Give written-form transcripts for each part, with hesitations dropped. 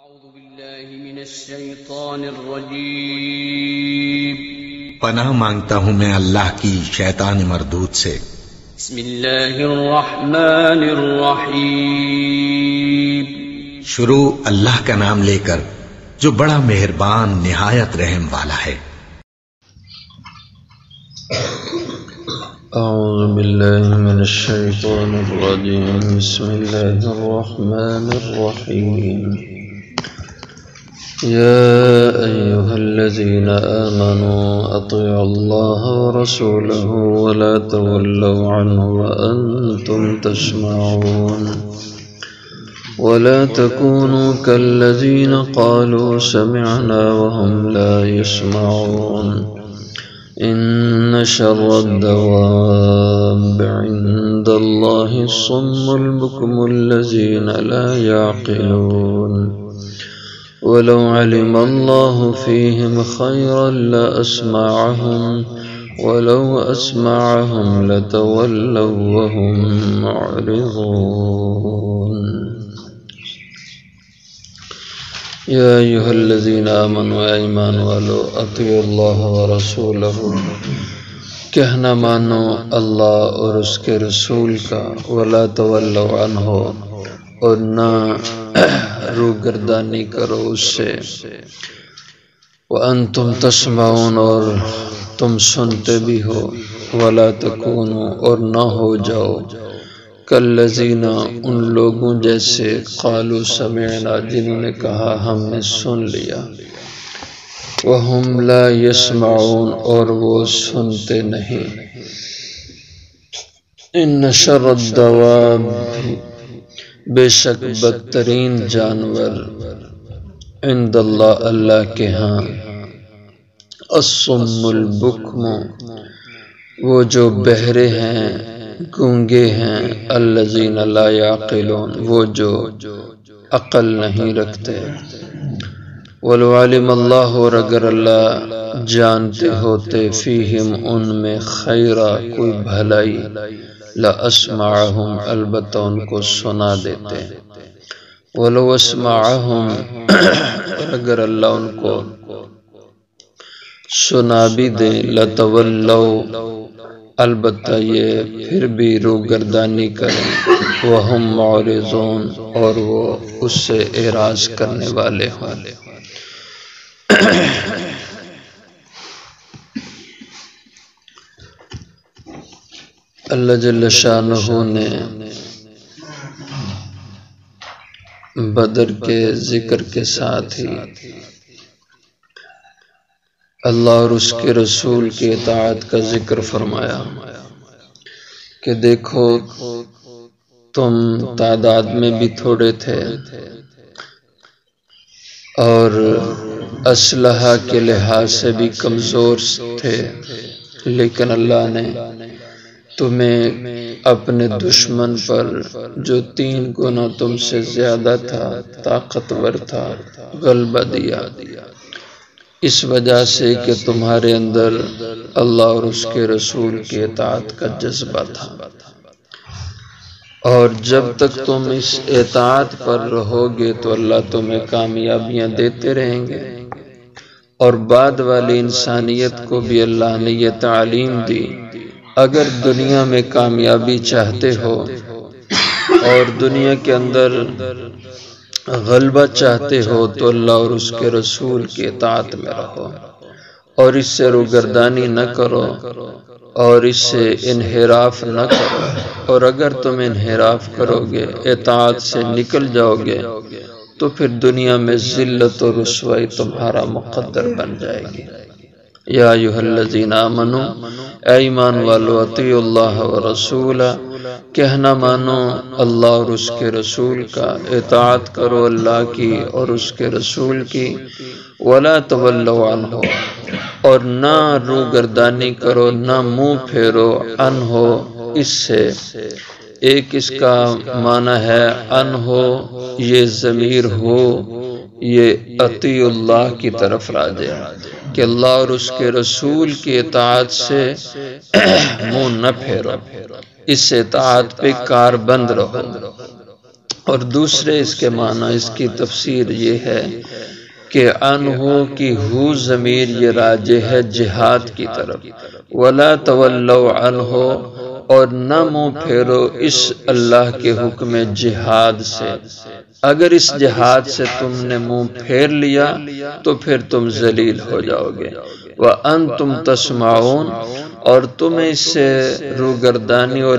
أعوذ بالله من الشيطان الرجيم پناہ مانگتا ہوں میں اللہ کی شیطان مردود سے۔ بسم الله الرحمن الرحيم شروع اللہ کا نام لے کر جو بڑا مہربان نہایت رحم والا ہے۔ أعوذ بالله من الشيطان الرجيم بسم الله الرحمن الرحيم يا أيها الذين آمنوا أطيعوا الله ورسوله ولا تولوا عنه وأنتم تسمعون ولا تكونوا كالذين قالوا سمعنا وهم لا يسمعون إن شر الدواب عند الله الصم البكم الذين لا يعقلون ولو علم الله فيهم خيرا لأسمعهم ولو أسمعهم لتولوا وهم معرضون يا أيها الذين آمنوا إيمان والو أطيعوا الله ورسوله کہنا مانو اللہ اور اس کے رسول کا، ولا تولوا عنہ اور نہ روگردانی کرو اس سے، وانتم تسمعون اور تم سنتے بھی ہو، ولا تکونوا اور نہ ہو جاؤ کالذین ان لوگوں جیسے قالوا سمعنا جنہوں نے کہا ہم نے سن لیا، وہم لا یسمعون اور وہ سنتے نہیں۔ ان شر الدواب بے شک بدترین جانور عند اللہ اللہ کے ہاں، الصم البکم وہ جو بہرے ہیں گونگے ہیں، الذین لا یعقلون وہ جو عقل نہیں رکھتے۔ وَلَوْ عَلِمَ اللَّهُ اور اگر اللہ جانتے ہوتے فیہم ان میں خیرہ کوئی بھلائی، لَأَسْمَعَهُمْ البتہ ان کو سنا دیتے۔ وَلَوْ أَسْمَعَهُمْ اور اگر اللہ ان کو سنا بھی دے، لَتَوَلَّوْا البتہ یہ پھر بھی روگردانی کریں، وَهُمْ مُعْرِضُونَ اور وہ اس سے اعراض کرنے والے ہوں۔ اللہ جل شانہ نے بدر کے ذکر کے ساتھ ہی اللہ اور اس کے رسول کی اطاعت کا ذکر فرمایا کہ دیکھو تم تعداد میں بھی تھوڑے تھے اور اسلحہ کے لحاظ سے بھی کمزور تھے، لیکن اللہ نے تمہیں اپنے دشمن پر جو 3 گنا تم سے زیادہ تھا، طاقتور تھا، غلبہ دیا، اس وجہ سے کہ تمہارے اندر اللہ اور اس کے رسول کی اطاعت کا جذبہ تھا، اور جب تک تم اس اطاعت پر رہو گے تو اللہ تمہیں کامیابیاں دیتے رہیں گے۔ اور بعد والی انسانیت کو بھی اللہ نے یہ تعلیم دی، اگر دنیا میں کامیابی چاہتے ہو اور دنیا کے اندر غلبہ چاہتے ہو تو اللہ اور اس کے رسول کی اطاعت میں رہو، اور اس سے روگردانی نہ کرو اور اس سے انحراف نہ کرو، اور اگر تم انحراف کرو گے، اطاعت سے نکل جاؤ گے تو پھر دنیا میں ذلت و رسوائی تمہارا مقدر بن جائے گی۔ یا ایھا الذین آمنوا اے ایمان والو اطیعوا اللہ ورسولہ کہنا مانو اللہ اور اس کے رسول کا، اطاعت کرو اللہ کی اور اس کے رسول کی، ولا تولوا عنہ اور نہ روگردانی کرو، نہ منہ پھیرو، عنہ اس سے۔ ایک اس کا معنی ہے عنہ یہ ضمیر ہو یہ اطیع اللہ کی طرف راجع کہ اللہ اور اس کے رسول کی اطاعت سے منہ نہ پھیرو، اس اطاعت پہ کار بند رہو۔ اور دوسرے اس کے معنی، اس کی تفسیر یہ ہے کہ انہو کی ہو ضمیر یہ راجع ہے جہاد کی طرف، ولا تولوا عنہ، اور نہ منہ پھیرو اس اللہ کے حکم جہاد سے۔ اگر اس جہاد سے تم نے منہ پھیر لیا تو پھر تم ذلیل ہو جاؤ گے۔ وَأَنْتُمْ تَسْمَعُونَ، اور تمہیں اس سے روگردانی اور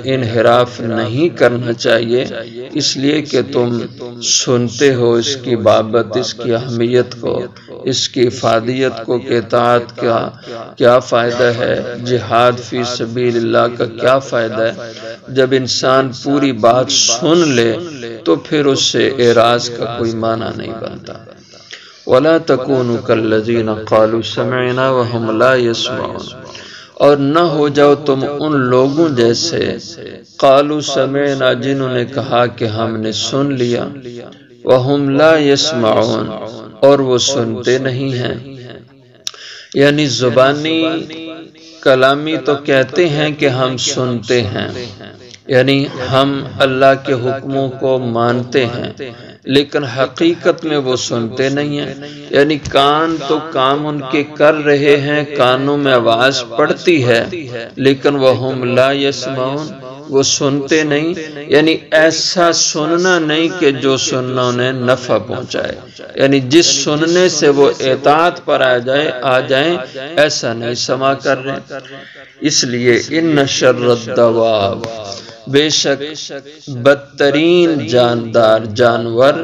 انحراف نہیں کرنا چاہیے، اس لیے کہ تم سنتے ہو اس کی بابت، اس کی اہمیت کو، اس کی افادیت کو کہ اطاعت کا کیا فائدہ ہے، جہاد فی سبیل اللہ کا کیا فائدہ ہے۔ جب انسان پوری بات سن لے تو پھر اس سے اعراض کا کوئی معنی نہیں بنتا۔ وَلَا تَكُونُوا كَالَّذِينَ قَالُوا سَمِعْنَا وَهُمْ لَا يَسْمَعُونَ، اور نہ ہو جاؤ تم ان لوگوں جیسے قالوا سمعنا، جنہوں نے کہا کہ ہم نے سن لیا، وَهُمْ لَا يَسْمَعُونَ، اور وہ سنتے نہیں ہیں۔ یعنی زبانی کلامی تو کہتے ہیں کہ ہم سنتے ہیں، یعنی ہم اللہ کے حکموں کو مانتے ہیں، لیکن حقیقت میں وہ سنتے نہیں ہیں۔ یعنی کان تو کام ان کے کر رہے ہیں، کانوں میں آواز پڑتی ہے، لیکن وَهُمْ لَا يَسْمَعُونَ، وہ سنتے نہیں، یعنی ایسا سننا نہیں کہ جو سننا انہیں نفع پہنچائے، یعنی جس سننے سے وہ اطاعت پر آ جائیں ایسا نہیں سما کر رہے۔ اس لیے ان شر الدواب، بے شک بدترین جاندار جانور،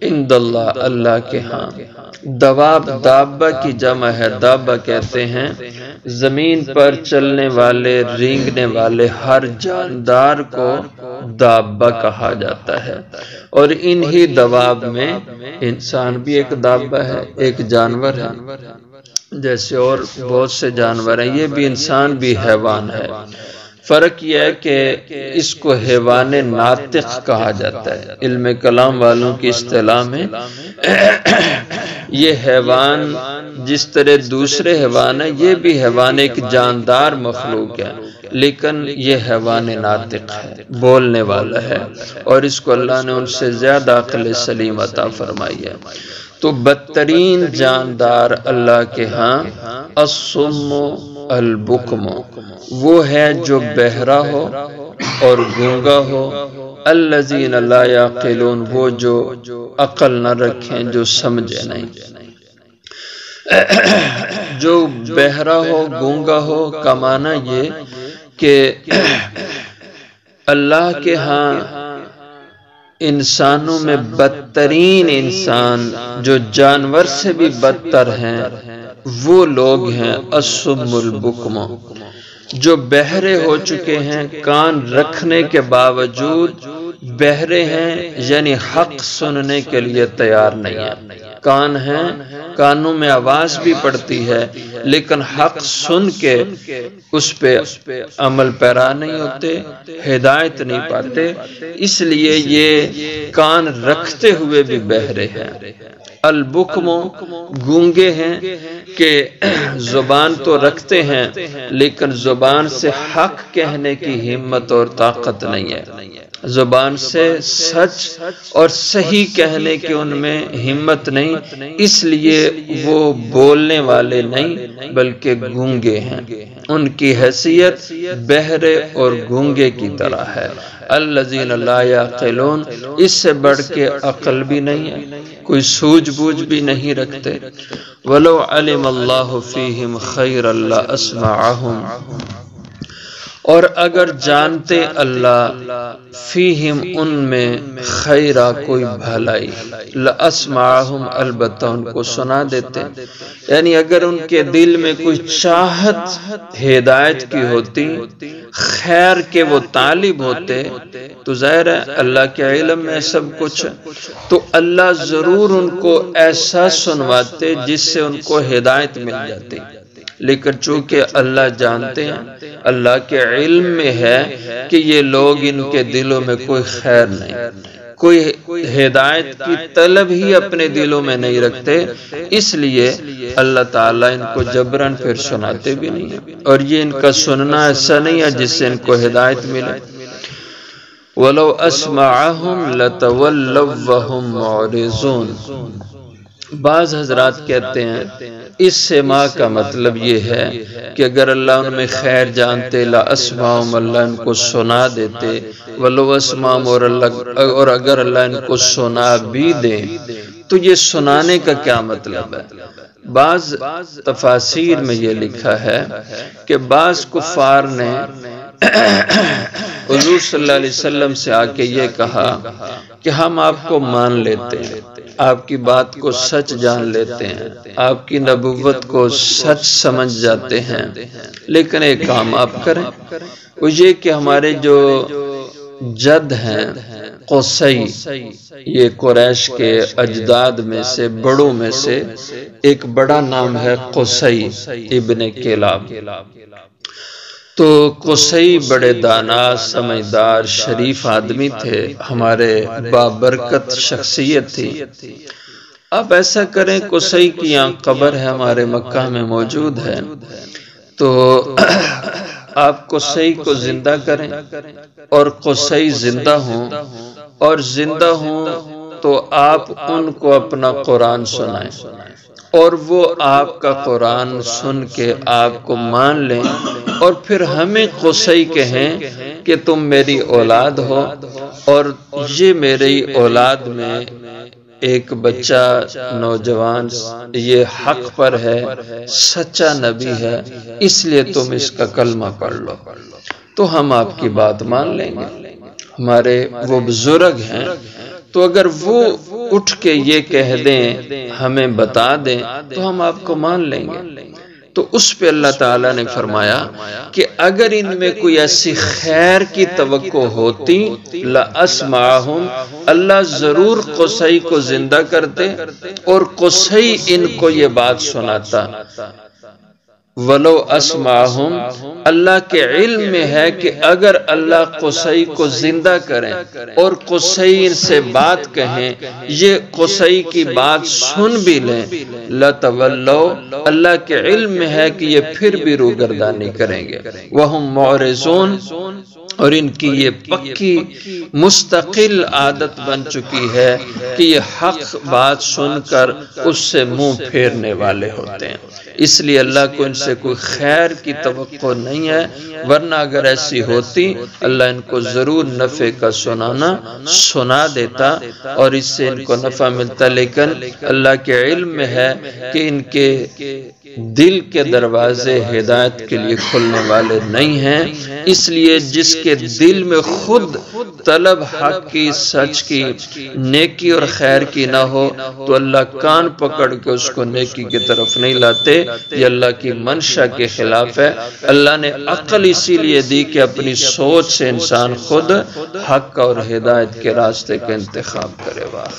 عند اللہ، اللہ کے ہاں۔ دواب دابہ کی جمع ہے، دابہ کہتے ہیں زمین پر چلنے والے، رینگنے والے ہر جاندار کو دابہ کہا جاتا ہے، اور انہی دواب میں انسان بھی ایک دابہ ہے، ایک جانور ہے، جیسے اور بہت سے جانور ہیں، یہ بھی انسان بھی حیوان ہے۔ فرق یہ ہے کہ اس کو حیوان ناطق کہا جاتا ہے، علم کلام والوں کی اصطلاح میں یہ حیوان جس طرح دوسرے حیوان ہے، یہ بھی حیوان ایک جاندار مخلوق ہے، لیکن یہ حیوان ناطق ہے، بولنے والا ہے، اور اس کو اللہ نے ان سے زیادہ عقل سلیم عطا فرمائی ہے۔ تو بدترین جاندار اللہ کے ہاں الصم البکم، وہ ہے جو بہرا ہو اور گونگا ہو، الذین لا یعقلون، وہ جو عقل نہ رکھیں، جو سمجھے نہیں۔ جو بہرا ہو، گونگا ہو کا معنی یہ کہ اللہ کے ہاں انسانوں میں بدترین انسان جو جانور سے بھی بدتر ہیں وہ لوگ ہیں الصم البکم، جو بہرے ہو چکے ہیں، کان رکھنے کے باوجود بہرے ہیں، یعنی حق سننے کے لیے تیار نہیں ہیں۔ کان ہیں، کانوں میں آواز بھی پڑتی ہے، لیکن حق سن کے اس پہ عمل پیرا نہیں ہوتے، ہدایت نہیں پاتے، اس لیے یہ کان رکھتے ہوئے بھی بہرے ہیں۔ البکم، گونگے ہیں کہ زبان تو رکھتے ہیں لیکن زبان سے حق کہنے کی ہمت اور طاقت نہیں ہے، زبان سے سچ اور صحیح کہنے کی ان میں ہمت نہیں، اس لیے وہ بولنے والے نہیں بلکہ گونگے ہیں، ان کی حیثیت بہرے اور گونگے کی طرح ہے۔ الذین لا یعقلون، اس سے بڑھ کے عقل بھی نہیں ہے، کوئی سوجھ بوجھ بھی نہیں رکھتے۔ وَلَوْ عَلِمَ اللَّهُ فِيهِمْ خَيْرًا لَأَسْمَعَهُمْ، اور اگر جانتے اللہ فیہم ان میں خیرہ کوئی بھلائی، لَأَسْمَعَهُمْ، البتہ ان کو سنا دیتے، یعنی اگر ان کے دل میں کوئی چاہت ہدایت کی ہوتی، خیر کے وہ طالب ہوتے، تو ظاہر ہے اللہ کے علم میں سب کچھ، تو اللہ ضرور ان کو ایسا سنواتے جس سے ان کو ہدایت مل جاتی، لیکن چونکہ اللہ جانتے ہیں، اللہ کے علم میں ہے کہ یہ لوگ ان کے دلوں میں کوئی خیر نہیں، کوئی ہدایت کی طلب ہی اپنے دلوں میں نہیں رکھتے، اس لیے اللہ تعالیٰ ان کو جبراً پھر سناتے بھی نہیں ہیں، اور یہ ان کا سننا ایسا نہیں ہے جس سے ان کو ہدایت ملے۔ وَلَوْ أَسْمَعَهُمْ لَتَوَلَّوْا وَهُمْ مُعْرِضُونَ۔ بعض حضرات کہتے ہیں اس سما کا مطلب یہ ہے کہ اگر اللہ ان میں خیر جانتے لا اسمعہم، اللہ ان کو سنا دیتے، ولو اسمعہم، اور اگر اللہ ان کو سنا بھی دے تو یہ سنانے کا کیا مطلب ہے؟ بعض تفاسیر میں یہ لکھا ہے کہ بعض کفار نے حضور صلی اللہ علیہ وسلم سے آ کے یہ کہا کہ ہم آپ کو مان لیتے ہیں، آپ کی بات کو سچ جان لیتے ہیں، آپ کی نبوت کو سچ سمجھ جاتے ہیں، لیکن ایک کام آپ کریں، وہ یہ کہ ہمارے جو جد ہیں قصی، یہ قریش کے اجداد میں سے بڑوں میں سے ایک بڑا نام ہے قصی ابن کلاب۔ تو قصی بڑے دانا، سمجھدار، شریف آدمی تھے، ہمارے بابرکت شخصیت تھی۔ آپ ایسا کریں، قصی کی یہاں قبر ہے، ہمارے مکہ میں موجود ہے، تو آپ قصی کو زندہ کریں اور قصی زندہ ہوں، اور زندہ ہوں تو آپ ان کو اپنا قرآن سنائیں، اور وہ آپ کا قرآن سن کے آپ کو مان لیں، اور پھر ہمیں قصی کہیں کہ تم میری اولاد ہو، اور یہ میری اولاد میں ایک بچہ نوجوان یہ حق پر ہے، سچا نبی ہے، اس لیے تم اس کا کلمہ پڑھ لو، تو ہم آپ کی بات مان لیں گے۔ ہمارے وہ بزرگ ہیں، تو اگر وہ اٹھ کے یہ کہہ دیں، ہمیں بتا دیں، تو ہم آپ کو مان لیں گے۔ تو اس پہ اللہ تعالیٰ نے فرمایا کہ اگر ان میں کوئی ایسی خیر کی توقع ہوتی لَأَسْمَعَهُمْ، اللہ ضرور قصی کو زندہ کرتے اور قصی ان کو یہ بات سناتا۔ وَلَوْ أَسْمَعَهُمْ، اللہ کے علم میں ہے کہ اگر اللہ قصی کو زندہ کریں اور قصی ان سے بات کہیں، یہ قصی کی بات سن بھی لیں، لَتَوَلَّوْا، اللہ کے علم میں ہے کہ یہ پھر بھی روگردانی کریں گے، وَهُمْ مُعْرِضُونَ، اور ان کی یہ پکی مستقل عادت بن چکی ہے کہ یہ حق بات سن کر اس سے منہ پھیرنے والے ہوتے ہیں۔ اس لیے اللہ کو ان سے کوئی خیر کی توقع نہیں ہے، ورنہ اگر ایسی ہوتی اللہ ان کو ضرور نفع کا سنا دیتا اور اس سے ان کو نفع ملتا، لیکن اللہ کے علم میں ہے کہ ان کے دل کے دروازے ہدایت کے لیے کھلنے والے نہیں ہیں، اس لیے جس کے دل میں خود طلب حق کی، سچ کی، نیکی اور خیر کی نہ ہو تو اللہ کان پکڑ کے اس کو نیکی کی طرف نہیں لاتے، یہ اللہ کی منشا کے خلاف ہے۔ اللہ نے عقل اسی لیے دی کہ اپنی سوچ سے انسان خود حق اور ہدایت کے راستے کا انتخاب کرے۔ واہ